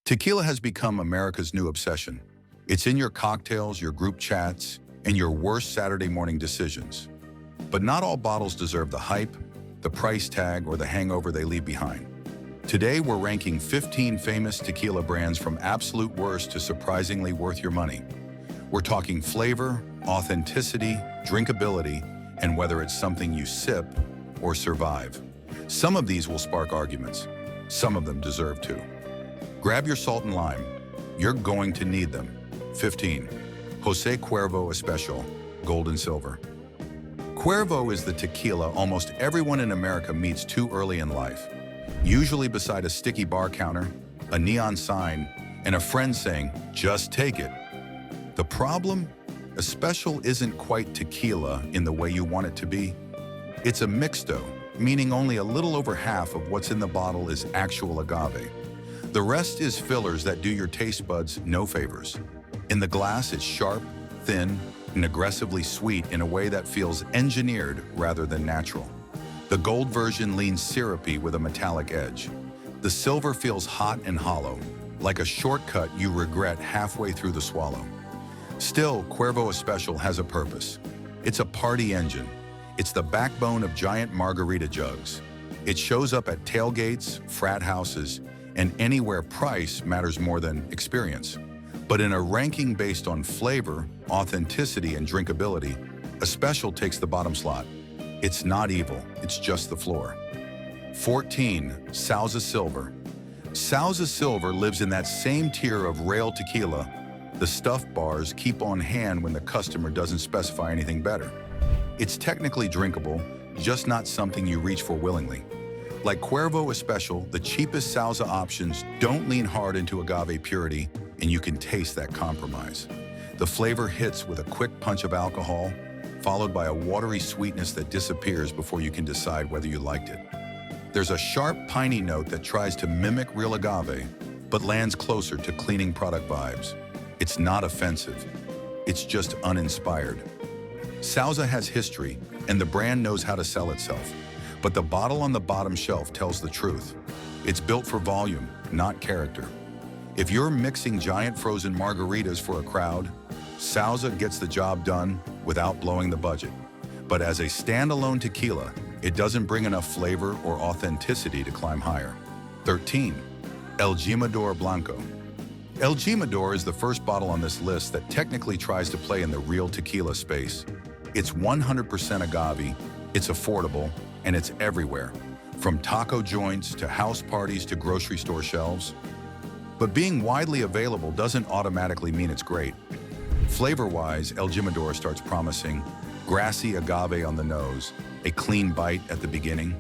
Tequila has become America's new obsession. It's in your cocktails, your group chats, and your worst Saturday morning decisions. But not all bottles deserve the hype, the price tag, or the hangover they leave behind. Today, we're ranking 15 famous tequila brands from absolute worst to surprisingly worth your money. We're talking flavor, authenticity, drinkability, and whether it's something you sip or survive. Some of these will spark arguments. Some of them deserve to. Grab your salt and lime. You're going to need them. 15. Jose Cuervo Especial, Gold and Silver. Cuervo is the tequila almost everyone in America meets too early in life. Usually beside a sticky bar counter, a neon sign, and a friend saying, "Just take it." The problem? Especial isn't quite tequila in the way you want it to be. It's a mixto, meaning only a little over half of what's in the bottle is actual agave. The rest is fillers that do your taste buds no favors. In the glass, it's sharp, thin, and aggressively sweet in a way that feels engineered rather than natural. The gold version leans syrupy with a metallic edge. The silver feels hot and hollow, like a shortcut you regret halfway through the swallow. Still, Cuervo Especial has a purpose. It's a party engine. It's the backbone of giant margarita jugs. It shows up at tailgates, frat houses, and anywhere price matters more than experience. But in a ranking based on flavor, authenticity, and drinkability, Especial takes the bottom slot. It's not evil, it's just the floor. 14. Sauza Silver. Sauza Silver lives in that same tier of rail tequila the stuff bars keep on hand when the customer doesn't specify anything better. It's technically drinkable, just not something you reach for willingly. Like Cuervo Especial, the cheapest Sauza options don't lean hard into agave purity, and you can taste that compromise. The flavor hits with a quick punch of alcohol, followed by a watery sweetness that disappears before you can decide whether you liked it. There's a sharp, piney note that tries to mimic real agave, but lands closer to cleaning product vibes. It's not offensive, it's just uninspired. Sauza has history, and the brand knows how to sell itself. But the bottle on the bottom shelf tells the truth. It's built for volume, not character. If you're mixing giant frozen margaritas for a crowd, Sauza gets the job done without blowing the budget. But as a standalone tequila, it doesn't bring enough flavor or authenticity to climb higher. 13. El Jimador Blanco. El Jimador is the first bottle on this list that technically tries to play in the real tequila space. It's 100% agave, it's affordable, and it's everywhere, from taco joints to house parties to grocery store shelves. But being widely available doesn't automatically mean it's great. Flavor-wise, El Jimador starts promising grassy agave on the nose, a clean bite at the beginning.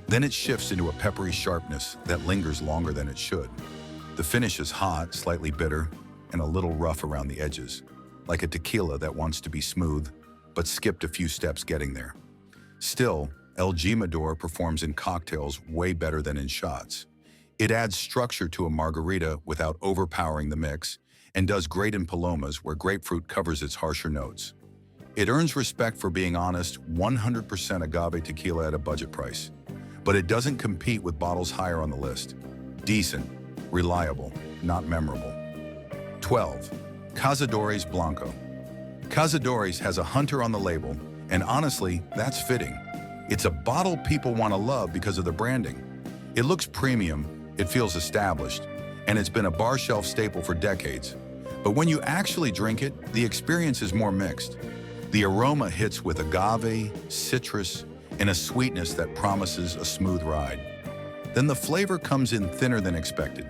Then it shifts into a peppery sharpness that lingers longer than it should. The finish is hot, slightly bitter, and a little rough around the edges, like a tequila that wants to be smooth, but skipped a few steps getting there. Still, El Jimador performs in cocktails way better than in shots. It adds structure to a margarita without overpowering the mix, and does great in palomas where grapefruit covers its harsher notes. It earns respect for being honest, 100% agave tequila at a budget price. But it doesn't compete with bottles higher on the list. Decent, reliable, not memorable. 12. Cazadores Blanco. Cazadores has a hunter on the label, and honestly, that's fitting. It's a bottle people want to love because of the branding. It looks premium, it feels established, and it's been a bar shelf staple for decades. But when you actually drink it, the experience is more mixed. The aroma hits with agave, citrus, and a sweetness that promises a smooth ride. Then the flavor comes in thinner than expected.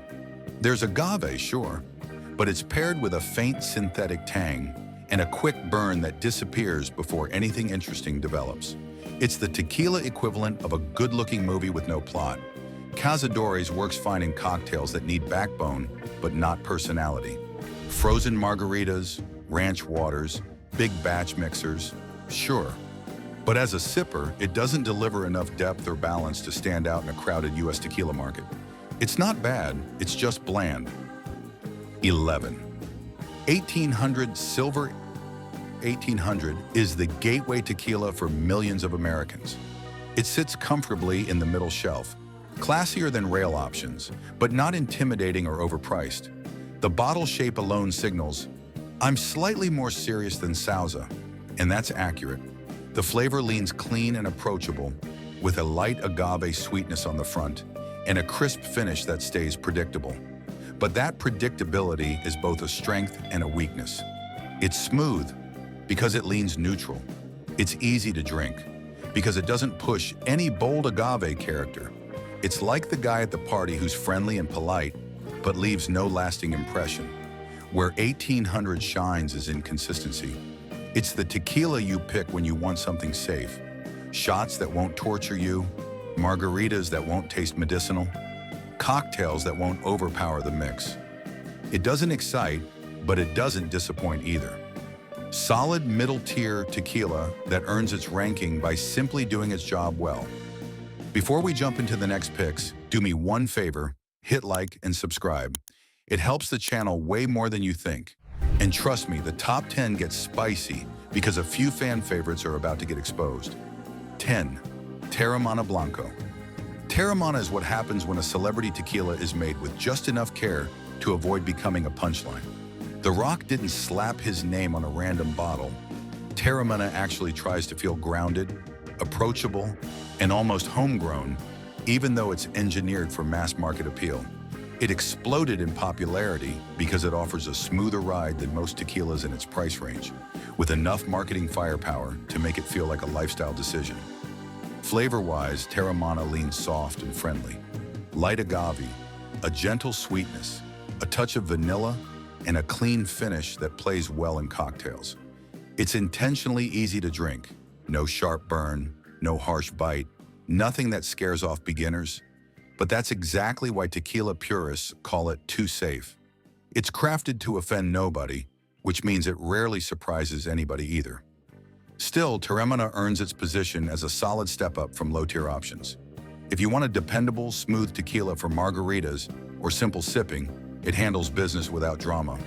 There's agave, sure, but it's paired with a faint synthetic tang and a quick burn that disappears before anything interesting develops. It's the tequila equivalent of a good-looking movie with no plot. Cazadores works fine in cocktails that need backbone, but not personality. Frozen margaritas, ranch waters, big batch mixers, sure. But as a sipper, it doesn't deliver enough depth or balance to stand out in a crowded US tequila market. It's not bad, it's just bland. 11. 1800 Silver 1800 is the gateway tequila for millions of Americans. It sits comfortably in the middle shelf. Classier than rail options, but not intimidating or overpriced. The bottle shape alone signals, I'm slightly more serious than Sauza, and that's accurate. The flavor leans clean and approachable, with a light agave sweetness on the front and a crisp finish that stays predictable. But that predictability is both a strength and a weakness. It's smooth because it leans neutral. It's easy to drink because it doesn't push any bold agave character. It's like the guy at the party who's friendly and polite, but leaves no lasting impression. Where 1800 shines is in consistency. It's the tequila you pick when you want something safe. Shots that won't torture you, margaritas that won't taste medicinal, cocktails that won't overpower the mix. It doesn't excite, but it doesn't disappoint either. Solid middle-tier tequila that earns its ranking by simply doing its job well. Before we jump into the next picks, do me one favor, hit like and subscribe. It helps the channel way more than you think. And trust me, the top 10 gets spicy because a few fan favorites are about to get exposed. 10. Teremana Blanco. Teremana is what happens when a celebrity tequila is made with just enough care to avoid becoming a punchline. The Rock didn't slap his name on a random bottle. Teremana actually tries to feel grounded, approachable, and almost homegrown, even though it's engineered for mass market appeal. It exploded in popularity because it offers a smoother ride than most tequilas in its price range, with enough marketing firepower to make it feel like a lifestyle decision. Flavor-wise, Teremana leans soft and friendly. Light agave, a gentle sweetness, a touch of vanilla, and a clean finish that plays well in cocktails. It's intentionally easy to drink. No sharp burn, no harsh bite, nothing that scares off beginners. But that's exactly why tequila purists call it too safe. It's crafted to offend nobody, which means it rarely surprises anybody either. Still, Teremana earns its position as a solid step up from low-tier options. If you want a dependable, smooth tequila for margaritas or simple sipping, it handles business without drama.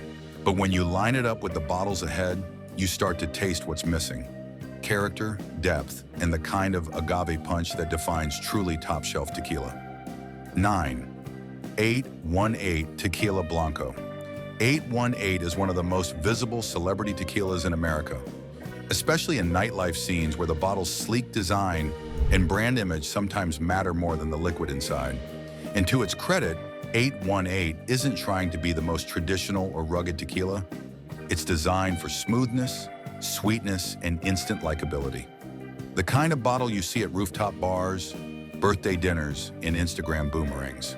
But when you line it up with the bottles ahead, you start to taste what's missing. Character, depth, and the kind of agave punch that defines truly top-shelf tequila. 9. 818 Tequila Blanco. 818 is one of the most visible celebrity tequilas in America, especially in nightlife scenes where the bottle's sleek design and brand image sometimes matter more than the liquid inside. And to its credit, 818 isn't trying to be the most traditional or rugged tequila. It's designed for smoothness, sweetness, and instant likability. The kind of bottle you see at rooftop bars, birthday dinners, and Instagram boomerangs.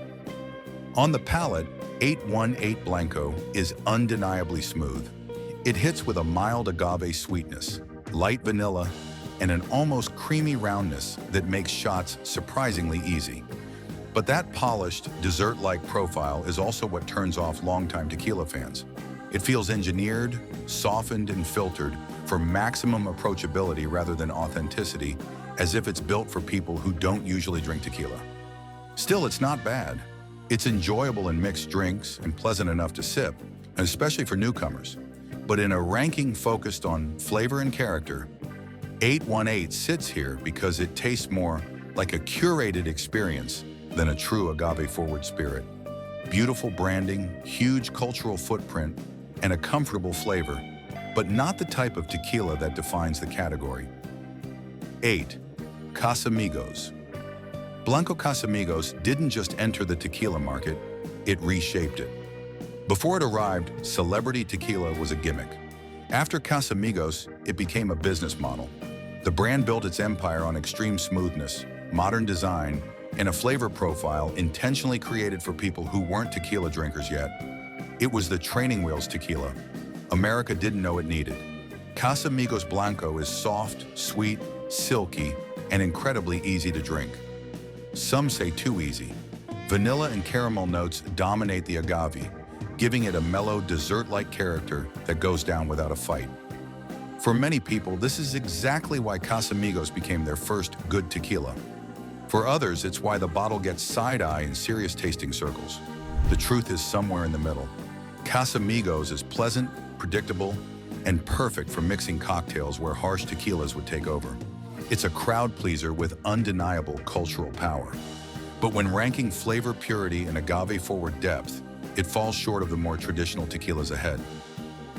On the palate, 818 Blanco is undeniably smooth. It hits with a mild agave sweetness, light vanilla, and an almost creamy roundness that makes shots surprisingly easy. But that polished, dessert-like profile is also what turns off longtime tequila fans. It feels engineered, softened, and filtered for maximum approachability rather than authenticity, as if it's built for people who don't usually drink tequila. Still, it's not bad. It's enjoyable in mixed drinks and pleasant enough to sip, especially for newcomers. But in a ranking focused on flavor and character, 818 sits here because it tastes more like a curated experience than a true agave-forward spirit. Beautiful branding, huge cultural footprint, and a comfortable flavor, but not the type of tequila that defines the category. 8. Casamigos. Blanco Casamigos didn't just enter the tequila market, it reshaped it. Before it arrived, celebrity tequila was a gimmick. After Casamigos, it became a business model. The brand built its empire on extreme smoothness, modern design, and a flavor profile intentionally created for people who weren't tequila drinkers yet. It was the training wheels tequila America didn't know it needed. Casamigos Blanco is soft, sweet, silky, and incredibly easy to drink. Some say too easy. Vanilla and caramel notes dominate the agave, giving it a mellow, dessert-like character that goes down without a fight. For many people, this is exactly why Casamigos became their first good tequila. For others, it's why the bottle gets side-eye in serious tasting circles. The truth is somewhere in the middle. Casamigos is pleasant, predictable, and perfect for mixing cocktails where harsh tequilas would take over. It's a crowd pleaser with undeniable cultural power. But when ranking flavor purity and agave-forward depth, it falls short of the more traditional tequilas ahead.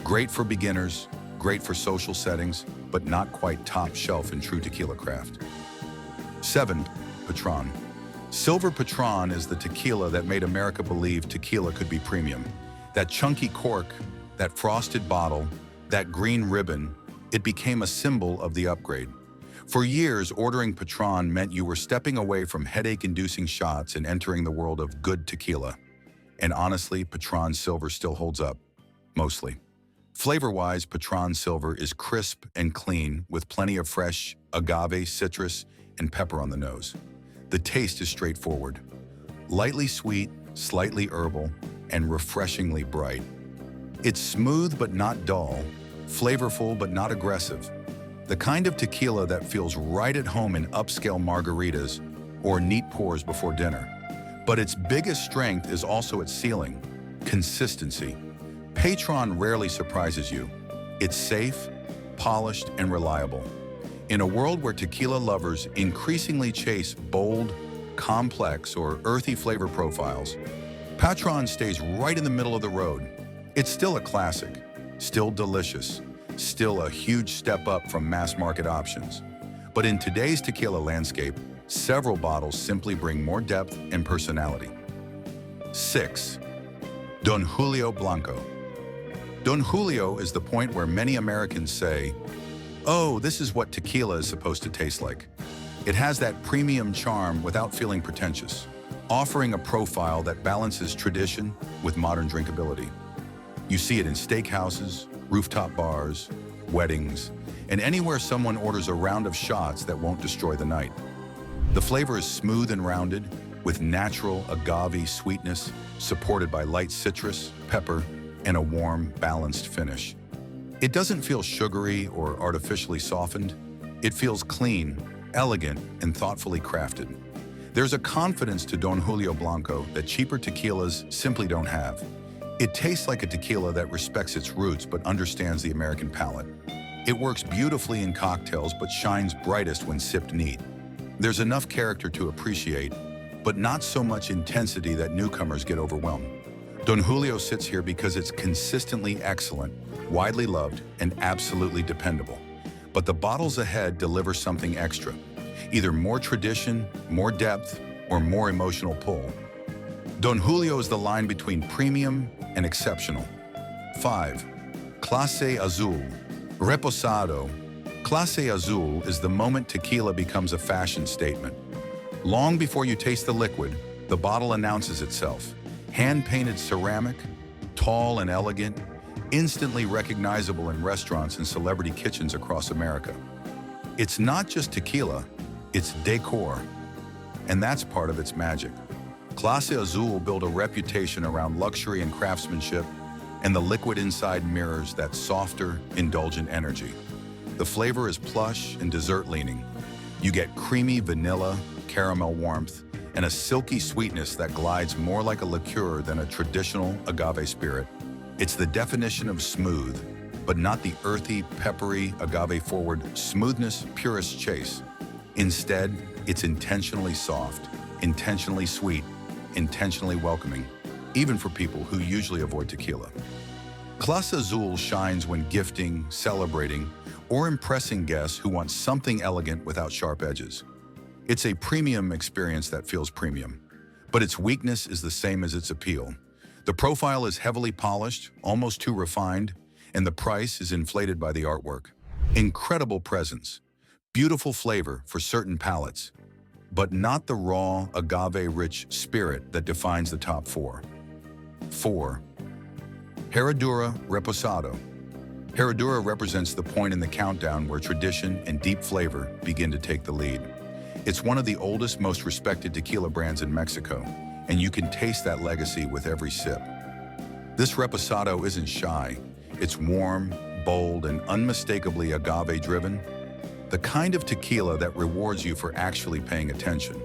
Great for beginners, great for social settings, but not quite top shelf in true tequila craft. 7. Patrón. Silver Patrón is the tequila that made America believe tequila could be premium. That chunky cork, that frosted bottle, that green ribbon, it became a symbol of the upgrade. For years, ordering Patrón meant you were stepping away from headache-inducing shots and entering the world of good tequila. And honestly, Patrón Silver still holds up, mostly. Flavor-wise, Patrón Silver is crisp and clean with plenty of fresh agave, citrus, and pepper on the nose. The taste is straightforward. Lightly sweet, slightly herbal, and refreshingly bright. It's smooth but not dull, flavorful but not aggressive. The kind of tequila that feels right at home in upscale margaritas or neat pours before dinner. But its biggest strength is also its ceiling, consistency. Patrón rarely surprises you. It's safe, polished, and reliable. In a world where tequila lovers increasingly chase bold, complex, or earthy flavor profiles, Patrón stays right in the middle of the road. It's still a classic, still delicious, still a huge step up from mass-market options. But in today's tequila landscape, several bottles simply bring more depth and personality. 6. Don Julio Blanco. Don Julio is the point where many Americans say, "Oh, this is what tequila is supposed to taste like." It has that premium charm without feeling pretentious, offering a profile that balances tradition with modern drinkability. You see it in steakhouses, rooftop bars, weddings, and anywhere someone orders a round of shots that won't destroy the night. The flavor is smooth and rounded, with natural agave sweetness, supported by light citrus, pepper, and a warm, balanced finish. It doesn't feel sugary or artificially softened. It feels clean, elegant, and thoughtfully crafted. There's a confidence to Don Julio Blanco that cheaper tequilas simply don't have. It tastes like a tequila that respects its roots but understands the American palate. It works beautifully in cocktails but shines brightest when sipped neat. There's enough character to appreciate, but not so much intensity that newcomers get overwhelmed. Don Julio sits here because it's consistently excellent, widely loved, and absolutely dependable. But the bottles ahead deliver something extra, either more tradition, more depth, or more emotional pull. Don Julio is the line between premium and exceptional. 5. Clase Azul. Reposado. Clase Azul is the moment tequila becomes a fashion statement. Long before you taste the liquid, the bottle announces itself. Hand-painted ceramic, tall and elegant, instantly recognizable in restaurants and celebrity kitchens across America. It's not just tequila, it's decor, and that's part of its magic. Clase Azul built a reputation around luxury and craftsmanship, and the liquid inside mirrors that softer, indulgent energy. The flavor is plush and dessert-leaning. You get creamy vanilla, caramel warmth, and a silky sweetness that glides more like a liqueur than a traditional agave spirit. It's the definition of smooth, but not the earthy, peppery, agave-forward smoothness purists chase. Instead, it's intentionally soft, intentionally sweet, intentionally welcoming, even for people who usually avoid tequila. Clase Azul shines when gifting, celebrating, or impressing guests who want something elegant without sharp edges. It's a premium experience that feels premium, but its weakness is the same as its appeal. The profile is heavily polished, almost too refined, and the price is inflated by the artwork. Incredible presence, beautiful flavor for certain palates, but not the raw, agave-rich spirit that defines the top 4. 4. Herradura Reposado. Herradura represents the point in the countdown where tradition and deep flavor begin to take the lead. It's one of the oldest, most respected tequila brands in Mexico, and you can taste that legacy with every sip. This Reposado isn't shy. It's warm, bold, and unmistakably agave-driven, the kind of tequila that rewards you for actually paying attention.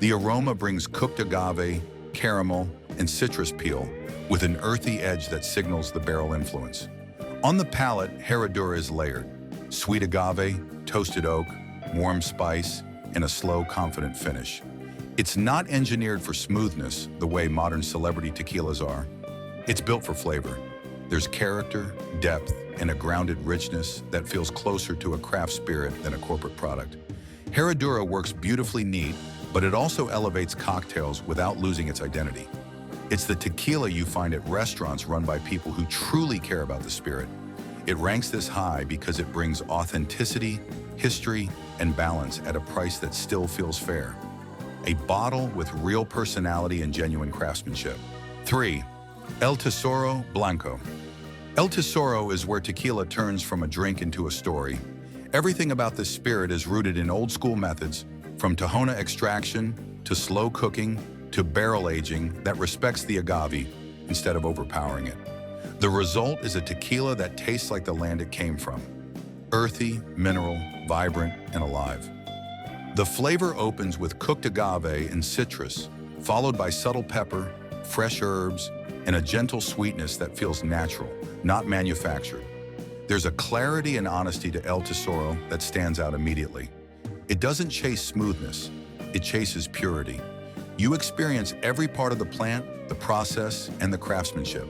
The aroma brings cooked agave, caramel, and citrus peel, with an earthy edge that signals the barrel influence. On the palate, Herradura is layered. Sweet agave, toasted oak, warm spice, and a slow, confident finish. It's not engineered for smoothness the way modern celebrity tequilas are. It's built for flavor. There's character, depth, and a grounded richness that feels closer to a craft spirit than a corporate product. Herradura works beautifully neat, but it also elevates cocktails without losing its identity. It's the tequila you find at restaurants run by people who truly care about the spirit. It ranks this high because it brings authenticity, history, and balance at a price that still feels fair. A bottle with real personality and genuine craftsmanship. 3. El Tesoro Blanco. El Tesoro is where tequila turns from a drink into a story. Everything about this spirit is rooted in old-school methods, from tahona extraction to slow cooking to barrel aging that respects the agave instead of overpowering it. The result is a tequila that tastes like the land it came from. Earthy, mineral, vibrant, and alive. The flavor opens with cooked agave and citrus, followed by subtle pepper, fresh herbs, and a gentle sweetness that feels natural, not manufactured. There's a clarity and honesty to El Tesoro that stands out immediately. It doesn't chase smoothness, it chases purity. You experience every part of the plant, the process, and the craftsmanship.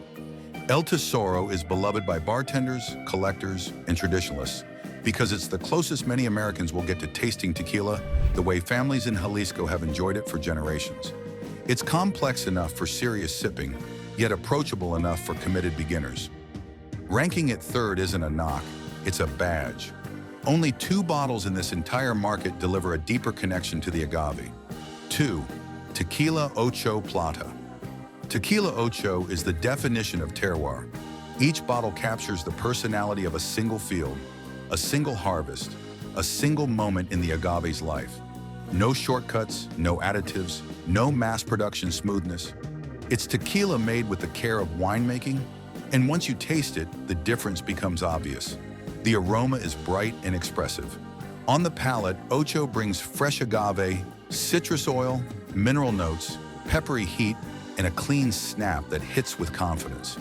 El Tesoro is beloved by bartenders, collectors, and traditionalists because it's the closest many Americans will get to tasting tequila the way families in Jalisco have enjoyed it for generations. It's complex enough for serious sipping, yet approachable enough for committed beginners. Ranking it third isn't a knock, it's a badge. Only 2 bottles in this entire market deliver a deeper connection to the agave. 2. Tequila Ocho Plata. Tequila Ocho is the definition of terroir. Each bottle captures the personality of a single field, a single harvest, a single moment in the agave's life. No shortcuts, no additives, no mass production smoothness. It's tequila made with the care of winemaking, and once you taste it, the difference becomes obvious. The aroma is bright and expressive. On the palate, Ocho brings fresh agave, citrus oil, mineral notes, peppery heat, and a clean snap that hits with confidence.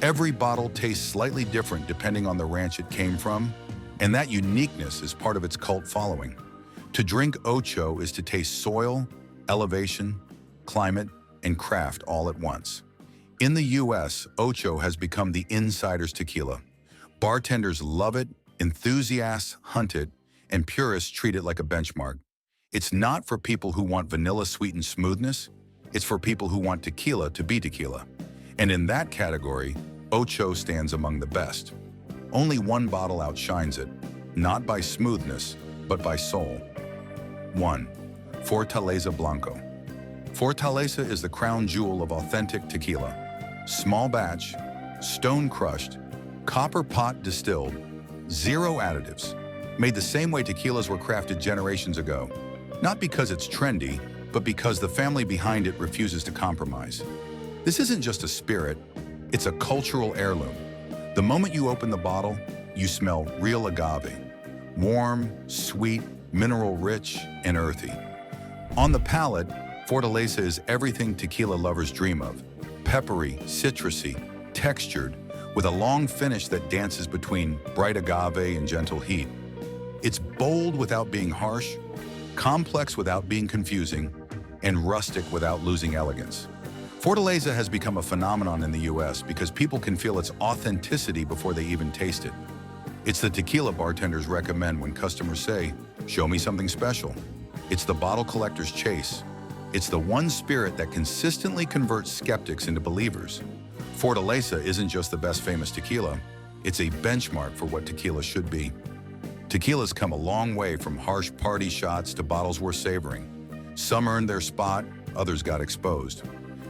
Every bottle tastes slightly different depending on the ranch it came from, and that uniqueness is part of its cult following. To drink Ocho is to taste soil, elevation, climate, and craft all at once. In the US, Ocho has become the insider's tequila. Bartenders love it, enthusiasts hunt it, and purists treat it like a benchmark. It's not for people who want vanilla-sweetened smoothness, it's for people who want tequila to be tequila. And in that category, Ocho stands among the best. Only one bottle outshines it, not by smoothness, but by soul. 1. Fortaleza Blanco. Fortaleza is the crown jewel of authentic tequila. Small batch, stone crushed, copper pot distilled, 0 additives. Made the same way tequilas were crafted generations ago. Not because it's trendy, but because the family behind it refuses to compromise. This isn't just a spirit, it's a cultural heirloom. The moment you open the bottle, you smell real agave. Warm, sweet, mineral-rich, and earthy. On the palate, Fortaleza is everything tequila lovers dream of. Peppery, citrusy, textured, with a long finish that dances between bright agave and gentle heat. It's bold without being harsh, complex without being confusing, and rustic without losing elegance. Fortaleza has become a phenomenon in the US because people can feel its authenticity before they even taste it. It's the tequila bartenders recommend when customers say, "Show me something special." It's the bottle collector's chase. It's the one spirit that consistently converts skeptics into believers. Fortaleza isn't just the best famous tequila, it's a benchmark for what tequila should be. Tequila's come a long way from harsh party shots to bottles worth savoring. Some earned their spot, others got exposed.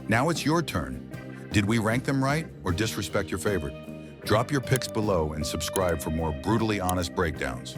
Now it's your turn. Did we rank them right or disrespect your favorite? Drop your picks below and subscribe for more brutally honest breakdowns.